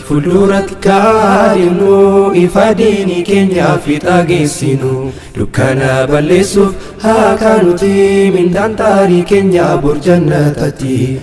فلدورت كارينو إفاديني كينيا في تاجيسينو دكانا بلسوف هاكانوتي من دانتاري كينيا برجنتاتي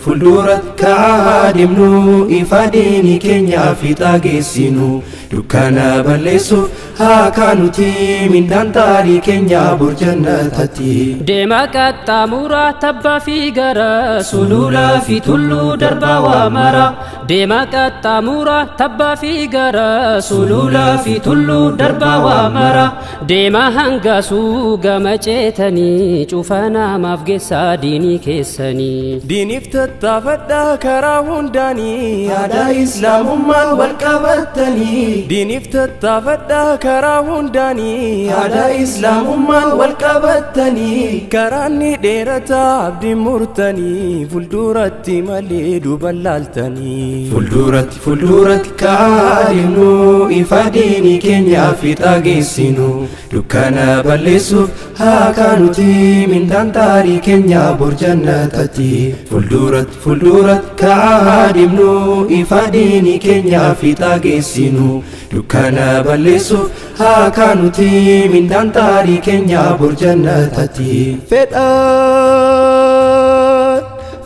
فلدورت كارينو إفاديني كينيا في تاجيسينو دكانا بلسوف هاكانوتي من دانتاري كينيا برجنتاتي ديمك التامورة تبا في غرا سلولا في تلو دربا ومرا ديمك التامورة تبا في غرا سلولا في تلو دربا ومرا ديما هنغاسو غمچتني چوفانا مافغسا ديني كيسني ديني فتتفدا كراون داني هذا إسلام ما والكبتني ديني فتتفدا كراون داني هذا إسلام ما والكبتني كراني ديرتا عبد مرتني فلدورتي مالي دوبلالتني فلدورت كارينو إفاديني كينيا في تاجيسينو دكانا بلسوف هاكانوتي من دانتاري كينيا برجنتاتي فلدورت كارينو إفاديني كينيا في تاجيسينو دكانا بلسوف هاكانوتي من دانتاري كينيا برجنتاتي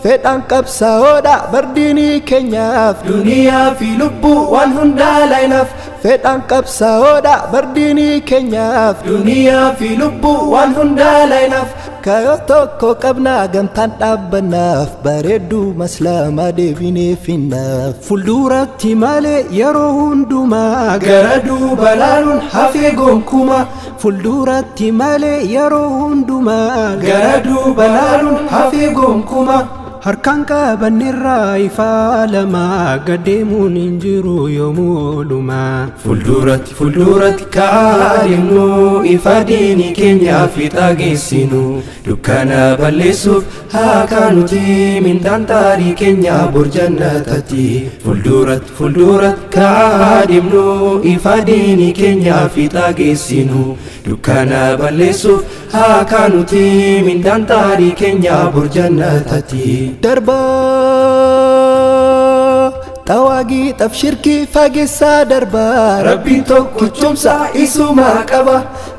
Fedhan qabsaa'oodha bardini keenyaaf duniyaa fi lubbuu waan hundaa laynaaf Fedhan qabsaa'oodha bardini keenyaaf duniyaa fi lubbuu waan hundaa laynaaf Kaayoo tokko qabnaa gamtaan dhaabbannaaf bareedduu maslaamaa deebinee finnaaf Fulduratti malee yeroo hundumaa gara duuba laaluun hafee gonkumaa Fulduratti malee yeroo hundumaa gara duuba laaluun hafee gonkumaa Harkaan qabanirraa ifaa lama gadeemuun hin jiru yoomulumaa Fulduratti kaarinuu ifaadiini keenyaa fi taageessinu Dukkaana balleessuuf haakaanuti mindaantaarii keenyaa burjannatati Fulduratti kaadimnuu ifaadiini keenyaa fi taageessinu Dukkaana balleessuuf haakaanuti mindaantaarii keenyaa burjannatati Darba Tawagi tafshirki fagessa darba Rabbi tokkichumsa isuma qaba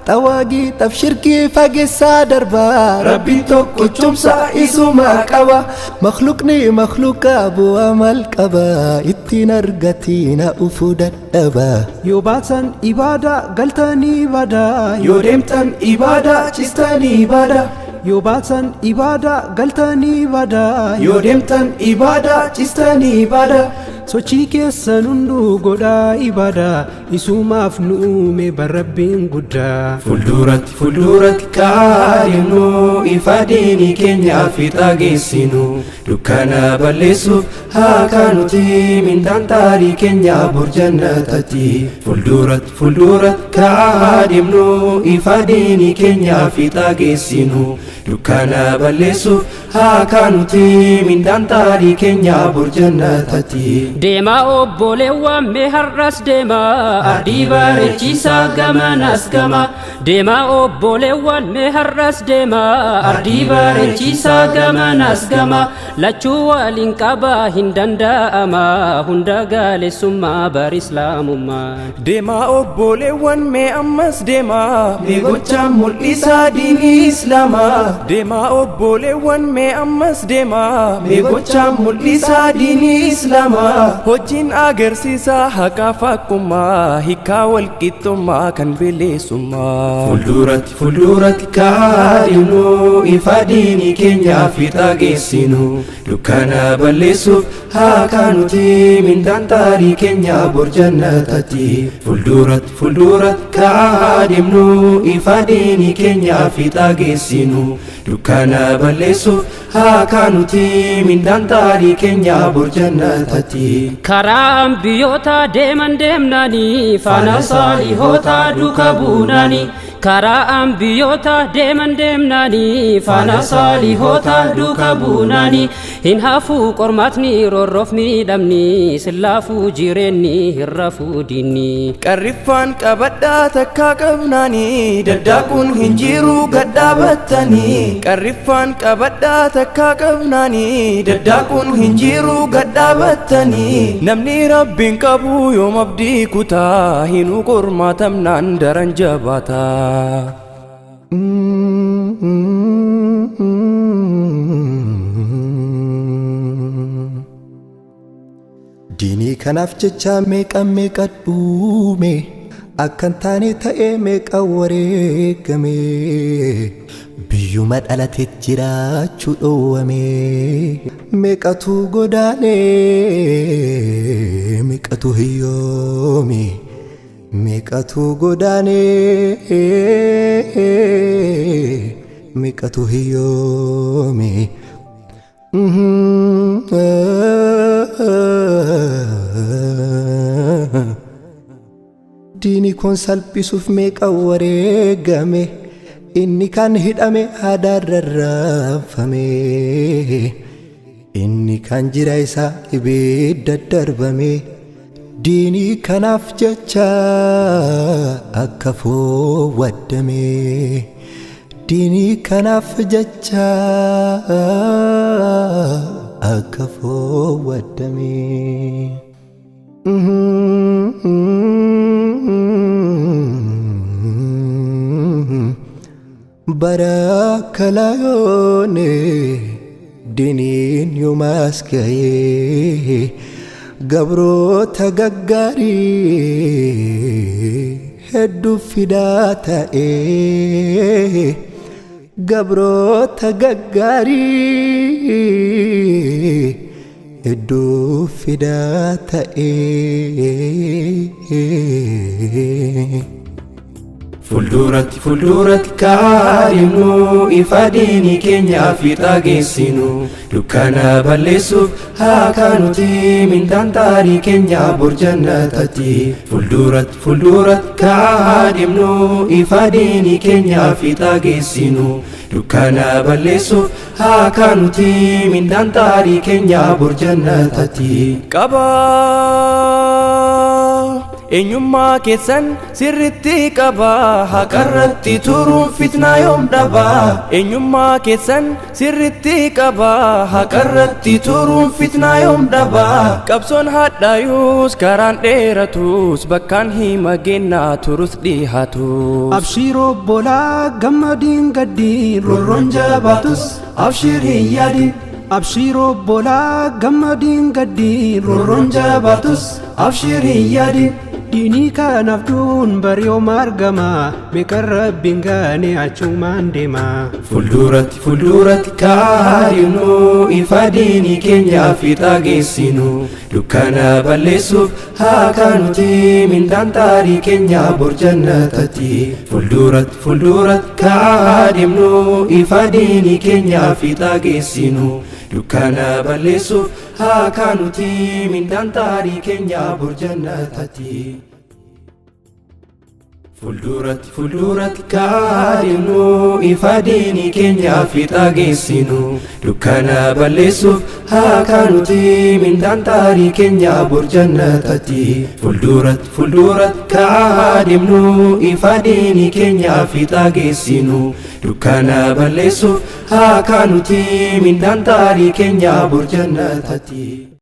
Tawagi tafshirki fagessa darba Rabbi tokkichumsa isuma qaba Makhluqni makhluqa bu amal qaba ittiin argatina ufu dadhaba Yoo baatan ibada galtani ibada Yoo deemtan ibada cistani ibada Yoo baatan ibada galtani ibada Yoo deemtan ibada cistani ibada Sochii keessan hunduu godhaa ibada isumaaf nu uume barabbiin guddaa Fulduratti kaarinuu ifaadiini keenyaa fi taageessinu Dukkaana balleessuuf haakaanuti mindaantaarii keenyaa burjannatati Fulduratti kaadimnuu ifaadiini keenyaa fi taageessinu Dukkaana balleessuuf haakaanuti mindaantaarii keenyaa burjannatati Dema obboleewwan mee har'as deema ardii bareechisaa gamanas gama Dema obboleewwan mee har'as deema ardii bareechisaa gamanas gama Lachuu waliin qabaa hin danda'ama hunda gaalessummaa bar islaamummaa Dema obboleewwan mee ammas deema mee gochaan mul'isaa diinii islaamaa Dema obboleewwan mee ammas deema mee gochaan mul'isaa diinii islaamaa Hojiin agarsiisa haqaa faqqummaa hiikaa walqixxummaa kan bilisummaa Fulduratti kaarinuu ifaadiini keenyaa fi taageessinu Dukkaana balleessuuf haakaanuti mindaantaarii keenyaa burjannatati Fulduratti kaadimnuu ifaadiini keenyaa fi taageessinu Dukkaana balleessuuf haakaanuti mindaantaarii keenyaa burjannatati Karaan biyyoota deeman deemnanii faana saalihoota duuka buunanii karaa ambiyoota deeman deemnaanii faana saalihoota duuka buunaanii hin hafuu qormaatni roorroof miidhamni sillaafuu jireenni hin rafuu diinni qarriffaan qabadhaa takkaa qabnaanii daddaaquun hin jiru gadhaabattanii qarriffaan qabadhaa takkaa qabnaanii daddaaquun hin jiru gadhaabattanii namni rabbiin qabu yoom abdii kutaa hinuu qormaatamnaan daran jabaataa diinii kanaaf jecha meeqa dhuume akkan taane ta'ee meeqa wareegame biyyuma dhalateet jiraachuu dhoowwame meeqatu godaane meeqatu hiyyoome meeqatu godaane meeqatu hiyyoome diinii kun salphisuuf meeqa wareegame inni kan hidhame aadaarra raafame inni kan jira isaa ibidda darbame diinii kanaaf jecha akka foowwaddame diinii kanaaf jecha akka foowwaddame barakalayoone diiniin yoomaas ga'ee gabroota gaggaarii hedduu fidaa ta'ee gabroota gaggaarii hedduu fidaa ta'ee Fulduratti kaadhimnu ifa diinii keenyaa fiixaa geessinu dukkana balleessuuf haa kaanuti mindaan taarii keenyaa bor jannatatti Fulduratti kaadhimnu ifa diinii keenyaa fiixaa geessinu dukkana balleessuuf haa kaanuti mindaan taarii keenyaa bor jannatatti eenyummaa keessan sirritti qabaa haqarratti turuun fitnaa yoom dhabaa eenyummaa keessan sirritti qabaa haqarratti turuun fitnaa yoom dhabaa qabsoon hadhaayus karaan dheeratus bakkaan hima gennaa turus dhihaatu abshiroo bolaa gammadiin gaddiin roorroon jabaatus abshir hin yaadin abshiroo bolaa gammadiin gaddiin roorroon jabaatus abshir hin yaadin diinii kanaaf duun bariyoo margama meeqa rabbiin gaane achumaan deema Fulduratti kaadhimnu ifa diinii keenyaa fiixaa geessinu dukkana balleessuuf haa kaanuti mindaan taarii keenyaa bor jannatatti Fulduratti kaadhimnu ifa diinii keenyaa fiixaa geessinu dukkana balleessuuf haa kaanuti mindaan taarii keenyaa bor jannatatti Fulduratti kaadhimnu ifa diinii keenyaa fiixaa geessinu dukkana balleessuuf haa kaanuti mindaan taarii keenyaa bor jannatatti Fulduratti kaadhimnu ifa diinii keenyaa fiixaa geessinu dukkana balleessuuf haa kaanuti mindaan taarii keenyaa bor jannatatti